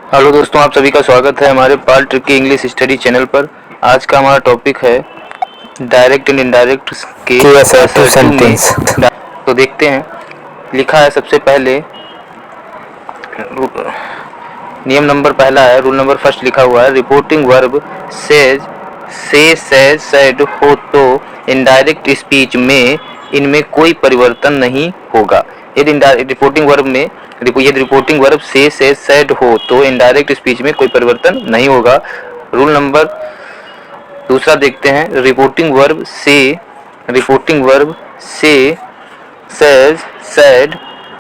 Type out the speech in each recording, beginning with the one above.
Hello दोस्तों, आप सभी का स्वागत है हमारे पाल ट्रिक के इंग्लिश स्टडी चैनल पर। आज का हमारा टॉपिक है डायरेक्ट एंड इनडायरेक्ट के असर्टिव असर्टिव में। सेंटेंस। तो देखते हैं, लिखा है सबसे पहले नियम नंबर पहला है, रूल नंबर फर्स्ट लिखा हुआ है, रिपोर्टिंग वर्ब सेज से सेज सेड हो तो इनडायरेक्ट स्पीच में इनमें कोई परिवर्तन नहीं होगा। यदि रिपोर्टिंग वर्ब में यदि रिपोर्टिंग वर्ब से सेड हो तो इनडायरेक्ट स्पीच में कोई परिवर्तन नहीं होगा। रूल नंबर दूसरा देखते हैं, रिपोर्टिंग वर्ब से सेज सेड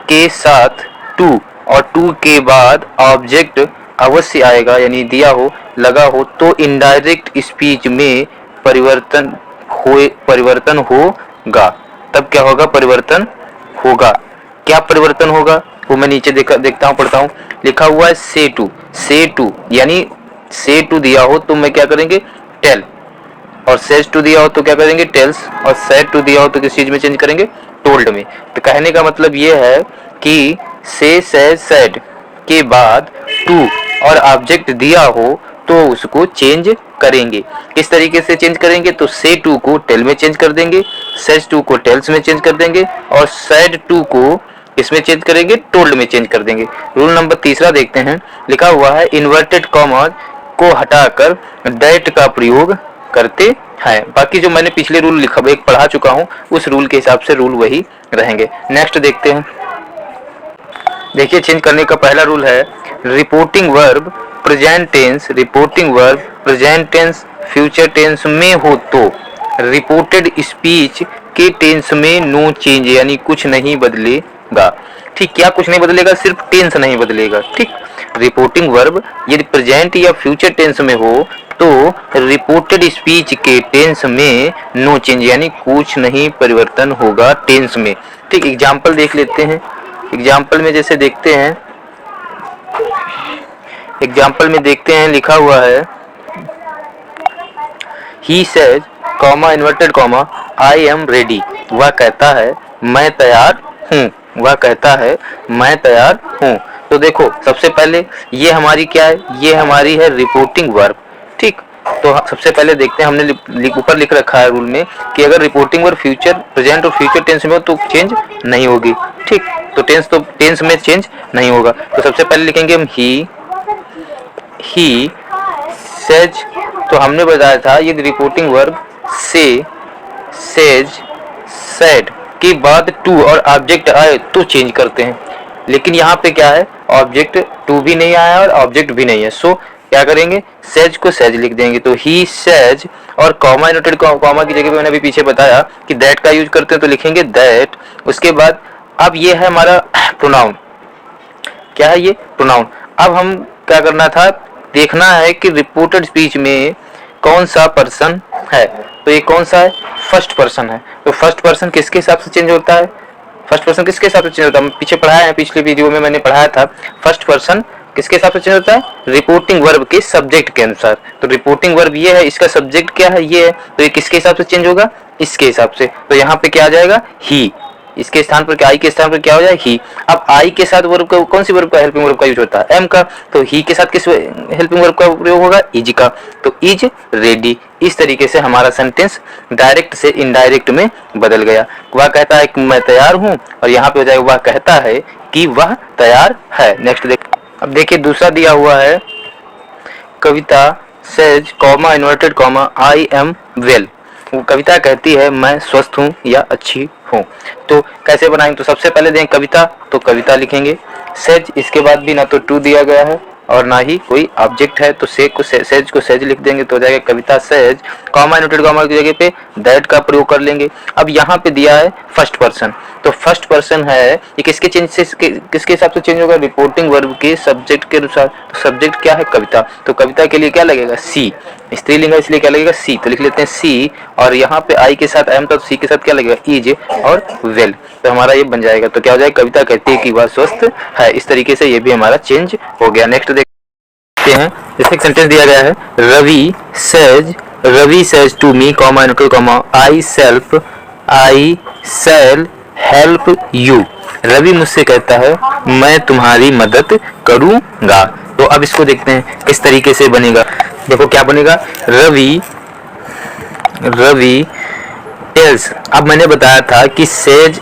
के साथ टू और टू के बाद ऑब्जेक्ट अवश्य आएगा, यानी दिया हो, लगा हो, तो इनडायरेक्ट स्पीच में परिवर्तन होगा। तब क्या होगा? परिवर्तन होगा। क्या परिवर्तन होगा वो मैं नीचे देखता हूँ, पढ़ता हूँ। लिखा हुआ है से टू यानी से टू दिया हो तो मैं क्या करेंगे? टेल। और सेज टू दिया हो तो क्या करेंगे? टेल्स। और सेड टू दिया हो तो किस चीज में चेंज करेंगे? टोल्ड में। तो कहने का मतलब ये है कि से सेज सेड के बाद टू और ऑब्जेक्ट दिया हो तो उसको चेंज करेंगे। किस तरीके से चेंज करेंगे? तो से टू को टेल में चेंज कर देंगे, सेज टू को टेल्स में चेंज कर देंगे, और सेड टू को इसमें चेंज करेंगे, टोल्ड में चेंज कर देंगे। रूल नंबर तीसरा देखते हैं, लिखा हुआ है इन्वर्टेड कॉमा को हटाकर दैट का प्रयोग करते हैं। बाकी जो मैंने पिछले रूल लिखा एक पढ़ा चुका हूँ, उस रूल के हिसाब से रूल वही रहेंगे। नेक्स्ट देखते हैं, देखिए चेंज करने का पहला रूल है reporting verb present tense future tense में हो तो रिपोर्टेड स्पीच के टेंस में नो चेंज, यानी कुछ नहीं बदलेगा। ठीक, क्या कुछ नहीं बदलेगा? सिर्फ टेंस नहीं बदलेगा। ठीक, रिपोर्टिंग वर्ब यदि प्रेजेंट या फ्यूचर टेंस में हो तो रिपोर्टेड स्पीच के टेंस में नो चेंज, यानी कुछ नहीं परिवर्तन होगा टेंस में। ठीक, एग्जाम्पल देख लेते हैं। एग्जाम्पल में जैसे देखते हैं, लिखा हुआ है he says comma inverted comma I am ready. वह कहता है मैं तैयार हूँ। वह कहता है मैं तैयार हूँ। तो देखो सबसे पहले ये हमारी क्या है? ये हमारी है रिपोर्टिंग वर्ब। ठीक, तो सबसे पहले देखते हैं, हमने ऊपर लिख रखा है रूल में कि अगर रिपोर्टिंग वर्ब फ्यूचर प्रेजेंट और फ्यूचर टेंस में हो तो चेंज नहीं होगी। ठीक, तो टेंस में चेंज नहीं होगा। तो सबसे पहले लिखेंगे हम ही सेज। तो हमने बताया था ये रिपोर्टिंग वर्ब से सेज सेड के बाद टू और ऑब्जेक्ट आए तो चेंज करते हैं, लेकिन यहाँ पे क्या है? ऑब्जेक्ट टू भी नहीं आया और ऑब्जेक्ट भी नहीं है, सो क्या करेंगे? सेज को सेज लिख देंगे। तो ही सेज और कॉमा इनवर्टेड कॉमा की जगह पे मैंने अभी पीछे बताया कि दैट का यूज करते हैं, तो लिखेंगे दैट। उसके बाद अब ये है हमारा प्रोनाउन। क्या है ये? प्रोनाउन। अब हम क्या करना था? देखना है कि रिपोर्टेड स्पीच में कौन सा पर्सन है। तो ये कौन सा है? फर्स्ट पर्सन है। तो फर्स्ट पर्सन किसके हिसाब से चेंज होता है? फर्स्ट पर्सन किसके हिसाब से चेंज होता है? पीछे पढ़ाया है, पिछले वीडियो में मैंने पढ़ाया था। फर्स्ट पर्सन किसके हिसाब से चेंज होता है? रिपोर्टिंग वर्ब के सब्जेक्ट के अनुसार। तो रिपोर्टिंग वर्ब ये है, इसका सब्जेक्ट क्या है? ये है, तो ये किसके हिसाब से चेंज होगा? इसके हिसाब से। तो यहाँ पे क्या आ जाएगा? ही। इसके स्थान पर आई के स्थान पर क्या हो जाए? ही। अब आई के साथ वर्ब का कौन सी वर्ब का हेल्पिंग वर्ब का यूज होता है? एम का। तो ही के साथ किस हेल्पिंग वर्ब का प्रयोग होगा? इज का। तो इज रेडी। इस तरीके से हमारा सेंटेंस डायरेक्ट से इनडायरेक्ट में बदल गया। वह कहता है कि मैं तैयार हूँ, और यहाँ पे हो जाएगा वह कहता है कि वह तैयार है। नेक्स्ट देख, अब देखिए दूसरा दिया हुआ है, Kavita says comma inverted comma I am well. वो कविता कहती है मैं स्वस्थ हूँ या अच्छी हूँ। तो कैसे बनाएंगे? तो सबसे पहले दें कविता, तो कविता लिखेंगे। सेज, इसके बाद भी ना तो टू दिया गया है और ना ही कोई ऑब्जेक्ट है, तो सेज को सेज लिख देंगे, तो हो जाएगा कविता सेज, कॉमा इनवर्टेड कॉमा की जगह पे दैट का प्रयोग कर लेंगे। अब यहाँ पे दिया है फर्स्ट पर्सन, तो फर्स्ट पर्सन है ये किसके हिसाब से चेंज होगा? रिपोर्टिंग वर्ब के सब्जेक्ट के अनुसार। तो सब्जेक्ट क्या है? कविता। तो कविता के लिए क्या लगेगा? सी। स्त्रीलिंग है इसलिए क्या लगेगा? सी। तो लिख लेते हैं सी, और यहाँ पे आई के साथ एम था, तो सी के साथ क्या लगेगा? इज और वेल। तो हमारा ये बन जाएगा। तो क्या हो जाएगा? कविता कहती है कि वह स्वस्थ है। इस तरीके से ये भी हमारा चेंज हो गया। नेक्स्ट देखते हैं, जैसे एक सेंटेंस दिया गया है, Ravi says to me comma inverted comma I shall help you. Ravi मुझसे कहता है मैं तुम्हारी मदद करूंगा। तो अब इसको देखते हैं किस तरीके से बनेगा। देखो क्या बनेगा, रवि टेल्स। अब मैंने बताया था कि सेज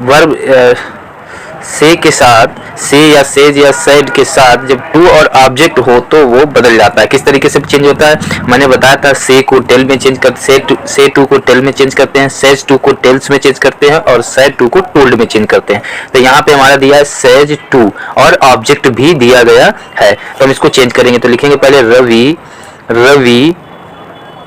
वर्ब से के साथ, से या सेज या सेड के साथ जब टू और ऑब्जेक्ट हो तो वो बदल जाता है। किस तरीके से चेंज होता है, मैंने बताया था से को टेल में चेंज करते, से टू को टेल में चेंज करते हैं, सेज टू को टेल्स में चेंज करते हैं और सेड टू को टोल्ड में चेंज करते हैं। तो यहाँ पे हमारा दिया है सेज टू और ऑब्जेक्ट भी दिया गया है, तो हम इसको चेंज करेंगे। तो लिखेंगे पहले रवि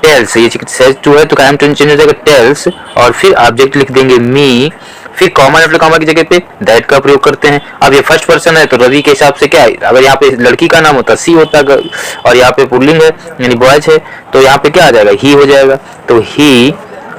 टेल्स, ये सेज टू है तो कायम चेंज हो जाएगा टेल्स, और फिर ऑब्जेक्ट लिख देंगे मी, फिर कॉमा आफ्टर कॉमा की जगह पे दैट का प्रयोग करते हैं। अब ये फर्स्ट पर्सन है तो रवि के हिसाब से क्या है, अगर यहाँ पे लड़की का नाम होता सी होता और यहाँ पे पुल्लिंग है यानी बॉयज है तो यहाँ पे क्या आ जाएगा, ही हो जाएगा। तो ही,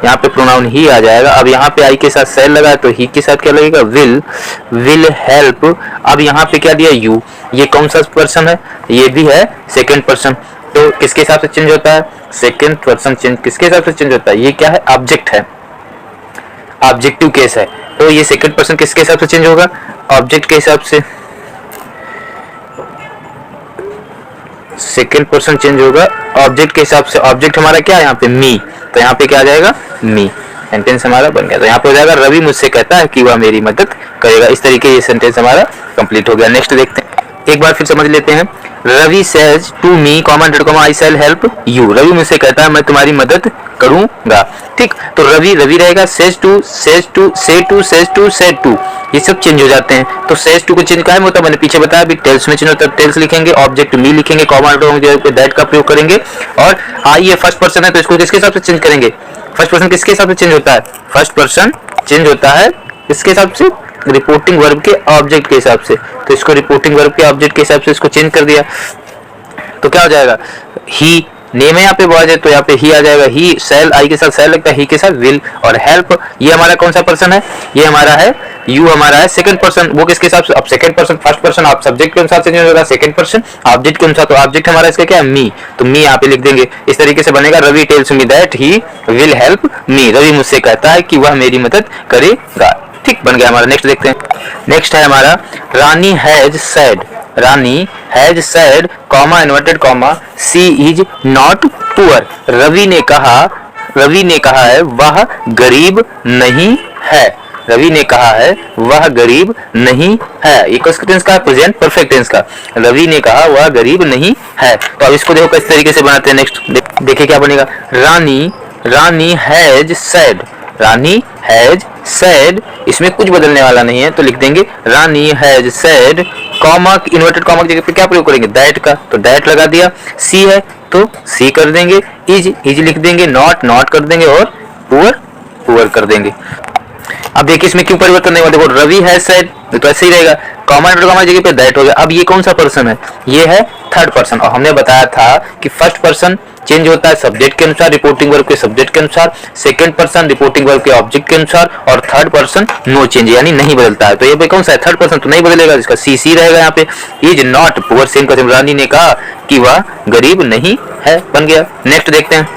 यहाँ पे प्रोनाउन ही आ जाएगा। अब यहाँ पे आई के साथ सेल लगा है तो ही के साथ क्या लगेगा, विल हेल्प। अब यहाँ पे क्या दिया, यू, ये कौन सा पर्सन है, ये भी है सेकेंड पर्सन। तो किसके हिसाब से चेंज होता है, सेकेंड पर्सन चेंज किसके हिसाब से चेंज होता है, ये क्या है, ऑब्जेक्ट है, ऑब्जेक्टिव केस है। तो ये सेकंड पर्सन किसके हिसाब से चेंज होगा, ऑब्जेक्ट के हिसाब से, सेकंड पर्सन चेंज होगा ऑब्जेक्ट के हिसाब से। ऑब्जेक्ट हमारा क्या है यहाँ पे, मी, तो यहाँ पे क्या आ जाएगा, मी। सेंटेंस हमारा बन गया। तो यहाँ पे हो जाएगा रवि मुझसे कहता है कि वह मेरी मदद करेगा। इस तरीके ये सेंटेंस हमारा कंप्लीट हो गया। नेक्स्ट देखते हैं, एक बार फिर समझ लेते हैं। Ravi says to me comma I shall help you. Ravi मुझसे कहता है मैं तुम्हारी मदद करूंगा। ठीक, तो रवि रहेगा, सेज टू सेज टू ये सब चेंज हो जाते हैं। तो सेज टू को चेंज काहे में होता है, मैंने पीछे बताया अभी, टेल्स में चेंज होता है, टेल्स लिखेंगे, ऑब्जेक्ट मी लिखेंगे, कॉमा पे दैट का प्रयोग करेंगे। और आई ये फर्स्ट पर्सन है तो इसको किसके हिसाब से चेंज करेंगे, फर्स्ट पर्सन किसके हिसाब से चेंज होता है, फर्स्ट पर्सन चेंज होता है इसके हिसाब से, रिपोर्टिंग वर्ब के ऑब्जेक्ट के हिसाब से। तो इसको रिपोर्टिंग वर्ब के ऑब्जेक्ट के हिसाब से इसको चेंज कर दिया तो क्या हो जाएगा, ही नेम है यहाँ पे बॉयज है तो यहाँ पे ही आ जाएगा, ही सेल आई के साथ सेल लगता है, ही के साथ विल। और हेल्प ये हमारा कौन सा पर्सन है, ये हमारा है यू, हमारा है सेकंड पर्सन। वो किसके हिसाब से, अब सेकंड पर्सन फर्स्ट पर्सन आप सब्जेक्ट के अनुसार से चेंज होगा, सेकंड पर्सन ऑब्जेक्ट के अनुसार। तो ऑब्जेक्ट हमारा इसका क्या है, मी, तो मी यहाँ पे लिख देंगे। इस तरीके से बनेगा, Ravi tells me that he will help me. Ravi मुझसे कहता है कि वह मेरी मदद करेगा। ठीक, बन गया हमारा। नेक्स्ट देखते हैं। नेक्स्ट है हमारा Rani has said, Rani has said comma inverted comma she is not poor. Ravi ने कहा है वह गरीब नहीं है। रवि ने कहा है वह गरीब नहीं है, ये किस टेंस का, प्रेजेंट परफेक्ट टेंस का। रवि ने कहा वह गरीब नहीं है। तो अब इसको देखो किस तरीके से बनाते हैं। नेक्स्ट देखिए क्या बनेगा, Rani has said, Rani has said, इसमें कुछ बदलने वाला नहीं है तो लिख देंगे Rani has said comma inverted comma की जगह पे क्या प्रयोग करेंगे, दैट का, तो दैट लगा दिया। सी है तो सी कर देंगे, इज लिख देंगे, नॉट कर देंगे और पुअर कर देंगे। अब देखिए इसमें क्यों परिवर्तन नहीं हुआ, देखो रवि है सेड तो ऐसे ही रहेगा, कॉमा की जगह पे दैट हो गया। अब ये कौन सा पर्सन है, ये है थर्ड पर्सन। और हमने बताया था कि फर्स्ट पर्सन चेंज होता है सब्जेक्ट के अनुसार, रिपोर्टिंग वर्ब के सब्जेक्ट के अनुसार, सेकंड पर्सन रिपोर्टिंग वर्ब के ऑब्जेक्ट के अनुसार, और थर्ड पर्सन नो चेंज यानी नहीं बदलता है। तो ये कौन सा है, थर्ड पर्सन तो नहीं बदलेगा, इसका सी रहेगा यहाँ पे। इज नॉट पुअर, सेम का सेम, रानी ने कहा कि वह गरीब नहीं है, बन गया। नेक्स्ट देखते हैं,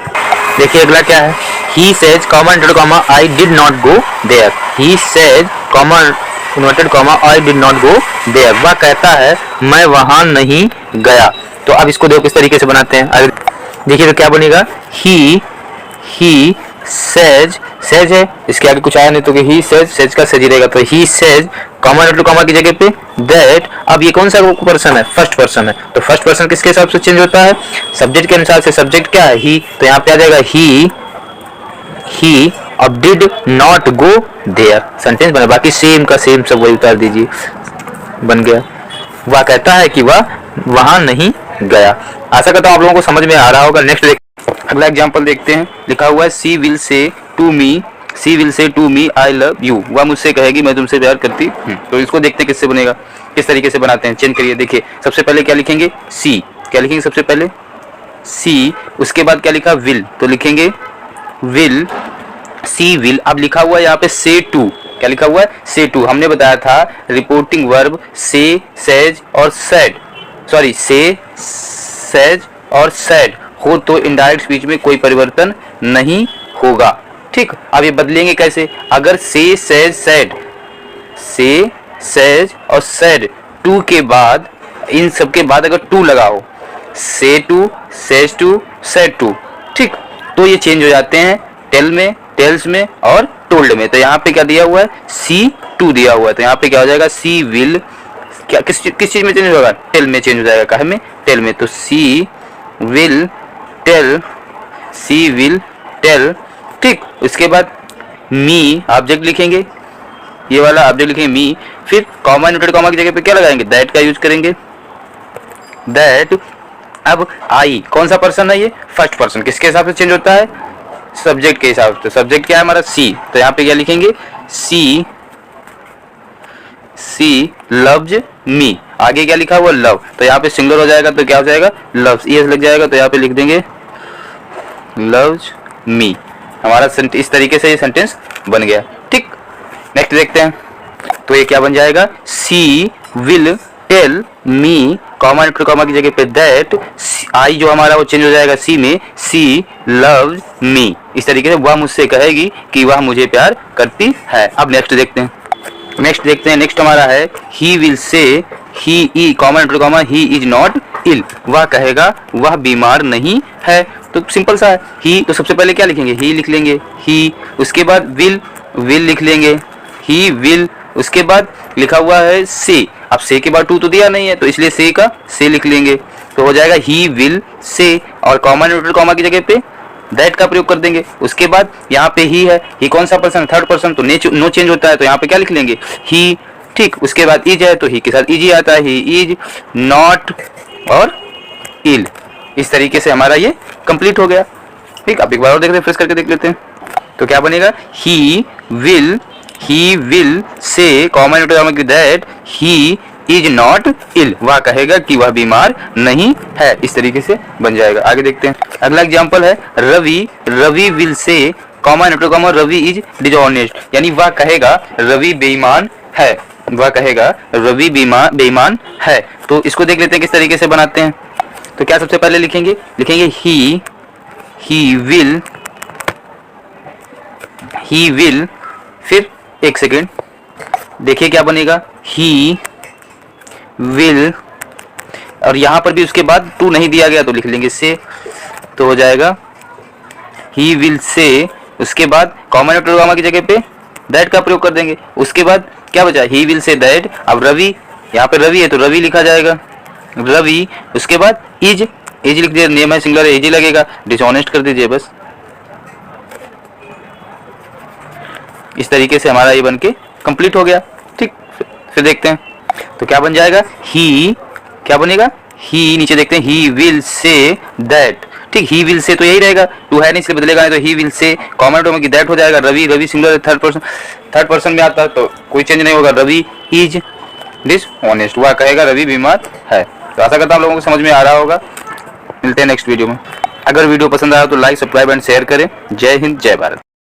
देखिए अगला क्या है, he says comma inverted comma I did not go there. He says comma inverted comma I did not go there, वह कहता है मैं वहां नहीं गया। तो अब इसको देखो किस तरीके से बनाते हैं, देखिए तो क्या बनेगा, ही सेज है, इसके आगे कुछ आया नहीं तो ही सेज का सेज रहेगा। तो ही सेज कॉमा इन्वर्टेड कॉमा की जगह पे दैट। अब ये कौन सा पर्सन है, फर्स्ट पर्सन है, तो फर्स्ट पर्सन किसके हिसाब से चेंज होता है, सब्जेक्ट के अनुसार से। सब्जेक्ट क्या है, ही, तो यहाँ पे आ जाएगा ही अब did not go there, sentence बना। बाकी सेम का सेम सब वही उतार दीजिए, बन गया। वह कहता है कि वह वहां नहीं गया। आशा करता हूँ आप लोगों को समझ में आ रहा होगा। नेक्स्ट अगला एग्जांपल देखते हैं, लिखा हुआ है she will say to me I love you. वह मुझसे कहेगी मैं तुमसे प्यार करती हूँ। तो इसको देखते हैं किससे बनेगा, किस तरीके से बनाते हैं, चेंज करिए। देखिए सबसे पहले क्या लिखेंगे, सी, क्या लिखेंगे सबसे पहले सी, उसके बाद क्या लिखा विल, तो लिखेंगे विल, सी विल। अब लिखा हुआ है यहाँ पे से टू, क्या लिखा हुआ है, से टू। हमने बताया था रिपोर्टिंग वर्ब से, सेज और सेड, सॉरी से, सेज और सेड हो तो इनडायरेक्ट स्पीच में कोई परिवर्तन नहीं होगा। ठीक, अब ये बदलेंगे कैसे, अगर से, सेज, सेड, से, सेज और सेड टू के बाद इन सबके बाद अगर टू लगा हो, say to, says to, said to, ठीक, तो ये चेंज हो जाते हैं टेल में, टेल्स में और टोल्ड में। तो यहाँ पे क्या दिया हुआ है, C2 दिया हुआ है, तो यहाँ पे क्या हो जाएगा, सी विल, क्या किस चीज में चेंज होगा, टेल में चेंज हो जाएगा, कहे में, टेल में। तो she will tell, she will tell, ठीक। उसके बाद मी ऑब्जेक्ट लिखेंगे, ये वाला ऑब्जेक्ट लिखेंगे मी, फिर कॉमा इन्वर्टेड कॉमा की जगह पे क्या लगाएंगे, दैट का यूज करेंगे, दैट। अब आई कौन सा पर्सन है, ये फर्स्ट पर्सन, किसके हिसाब से चेंज होता है, सब्जेक्ट के हिसाब से। सब्जेक्ट क्या है हमारा, सी, तो यहाँ पे क्या लिखेंगे, सी लव्स मी, आगे क्या लिखा हुआ, लव, तो यहाँ पे सिंगुलर हो जाएगा, तो क्या हो जाएगा, लव्स, ये लग जाएगा, तो यहाँ पे लिख देंगे लव्स मी। हमारा इस तरीके से ये सेंटेंस बन गया, ठीक। नेक्स्ट देखते हैं, तो ये क्या बन जाएगा, she will tell me, comma into comma की जगह पे दैट, आई जो हमारा वो चेंज हो जाएगा सी में, सी लव्स मी। इस तरीके से वह मुझसे कहेगी कि वह मुझे प्यार करती है। अब नेक्स्ट देखते हैं, नेक्स्ट हमारा है ही विल से, ही ई comma into comma he is not ill, वह कहेगा वह बीमार नहीं है। तो सिंपल सा है, ही, तो सबसे पहले क्या लिखेंगे, ही लिख लेंगे, ही, उसके बाद विल लिख लेंगे, ही विल, उसके बाद लिखा हुआ है से, अब से के बाद टू तो दिया नहीं है, तो इसलिए से का से लिख लेंगे, तो हो जाएगा ही विल से, और कॉमा न्यूट्रल कॉमा की जगह पे दैट का प्रयोग कर देंगे। उसके बाद यहाँ पे ही है, ही कौन सा पर्सन, थर्ड पर्सन, तो नो चेंज होता है, तो यहाँ पे क्या लिख लेंगे, ही, ठीक। उसके बाद इज है, तो ही के साथ इज ही आता है, ही इज नॉट और इल। इस तरीके से हमारा ये कंप्लीट हो गया, ठीक। अब एक बार और देख लेते हैं, फ्रेश करके देख लेते हैं, तो क्या बनेगा, he will say comma neutral that he is not ill, वह कहेगा कि वह बीमार नहीं है। इस तरीके से बन जाएगा। आगे देखते हैं, अगला एग्जांपल है Ravi will say comma neutral comma Ravi is dishonest, यानी वह कहेगा रवि बेईमान है, वह कहेगा रवि बेईमान है। तो इसको देख लेते हैं किस तरीके से बनाते हैं। तो क्या सबसे पहले लिखेंगे ही विल, फिर एक सेकेंड देखिए क्या बनेगा, ही विल, और यहां पर भी उसके बाद टू नहीं दिया गया तो लिख लेंगे से, तो हो जाएगा ही विल से, उसके बाद कॉमा न्यूट्रल कॉमा की जगह पे दैट का प्रयोग कर देंगे। उसके बाद क्या बचा, ही विल से दैट, अब रवि, यहाँ पे रवि है तो रवि लिखा जाएगा, रवि, उसके बाद इज लिख दिया, नेम है सिंगुलर है, इज लगेगा, डिसऑनेस्ट कर दीजिए बस। इस तरीके से हमारा ये बन के कंप्लीट हो गया, ठीक। फिर देखते हैं, तो क्या बन जाएगा, ही, क्या बनेगा, ही, नीचे देखते हैं, ही विल से दैट, ठीक। ही विल से तो यही रहेगा, टू है नहीं इसलिए बदलेगा नहीं, तो ही विल से कॉमा न्यूट्रल की दैट हो जाएगा, रवि सिंगुलर थर्ड पर्सन में आता है तो कोई चेंज नहीं होगा, रवि इज डिसऑनेस्ट, वह कहेगा रवि बीमार है। तो आशा करता हूं आप लोगों को समझ में आ रहा होगा। मिलते हैं नेक्स्ट वीडियो में। अगर वीडियो पसंद आया तो लाइक, सब्सक्राइब एंड शेयर करें। जय हिंद, जय भारत।